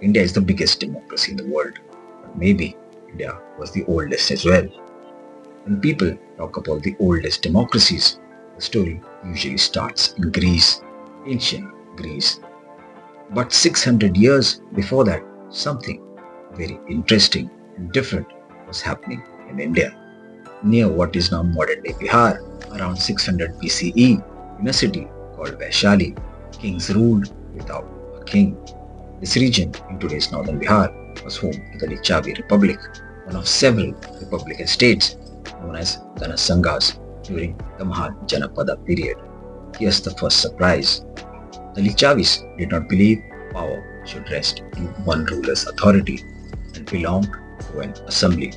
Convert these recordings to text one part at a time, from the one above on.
India is the biggest democracy in the world, but maybe India was the oldest as well. When people talk about the oldest democracies, the story usually starts in Greece, ancient Greece. But 600 years before that, something very interesting and different was happening in India. Near what is now modern-day Bihar, around 600 BCE, in a city called Vaishali, kings ruled without a king. This region in today's northern Bihar was home to the Licchavi Republic, one of several republican states known as gana-sanghas during the Mahajanapada period. Here's the first surprise. The Licchavis did not believe power should rest in one ruler's authority and belonged to an assembly.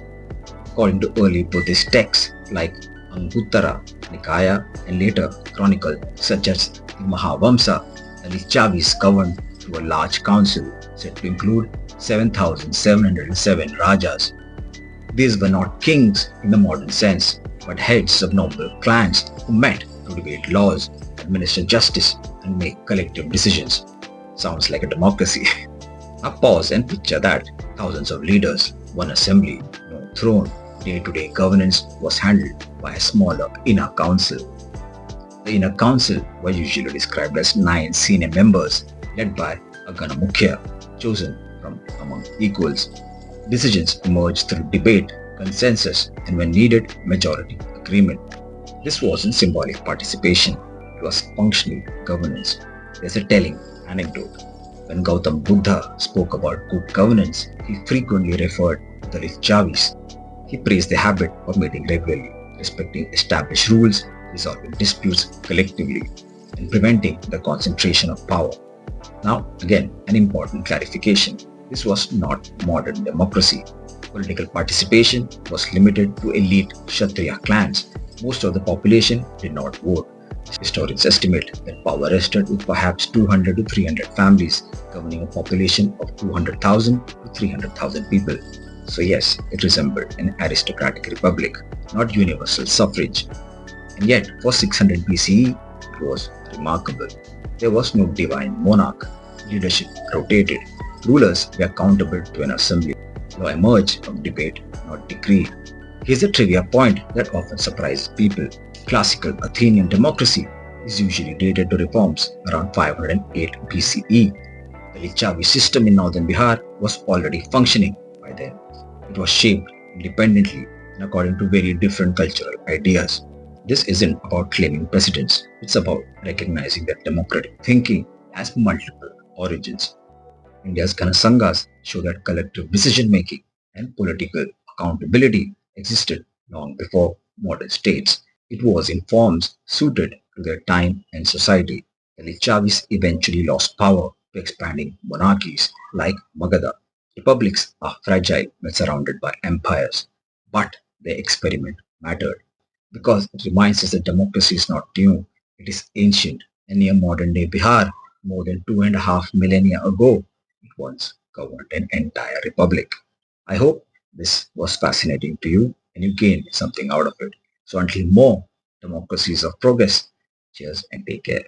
According to early Buddhist texts like Anguttara Nikaya and later chronicles such as the Mahavamsa, the Licchavis governed through a large council said to include 7,707 rajas. These were not kings in the modern sense, but heads of noble clans who met to debate laws, administer justice, and make collective decisions. Sounds like a democracy. Now pause and picture that. Thousands of leaders, one assembly, no throne. Day-to-day governance was handled by a smaller inner council. The inner council were usually described as 9 senior members led by a gana-mukhya, chosen from among equals. Decisions emerged through debate, consensus, and when needed, majority agreement. This wasn't symbolic participation, it was functional governance. There's a telling anecdote. When Gautam Buddha spoke about good governance, he frequently referred to the Licchavis. He praised the habit of meeting regularly, respecting established rules, resolving disputes collectively, and preventing the concentration of power. Now, again, an important clarification. This was not modern democracy. Political participation was limited to elite Kshatriya clans. Most of the population did not vote. Historians estimate that power rested with perhaps 200 to 300 families, governing a population of 200,000 to 300,000 people. So yes, it resembled an aristocratic republic, not universal suffrage. And yet, for 600 BCE, it was remarkable. There was no divine monarch. Leadership rotated. Rulers were accountable to an assembly. Law emerged from debate, not decree. Here's a trivia point that often surprises people. Classical Athenian democracy is usually dated to reforms around 508 BCE. The Licchavi system in northern Bihar was already functioning by then. It was shaped independently and according to very different cultural ideas. This isn't about claiming precedence, it's about recognizing that democratic thinking has multiple origins. India's gana-sanghas show that collective decision-making and political accountability existed long before modern states. It was in forms suited to their time and society. The Licchavis eventually lost power to expanding monarchies like Magadha. Republics are fragile when surrounded by empires, but their experiment mattered because it reminds us that democracy is not new, it is ancient. And near modern-day Bihar, more than 2.5 millennia ago, it once governed an entire republic. I hope this was fascinating to you and you gained something out of it. So until more democracies of progress, cheers and take care.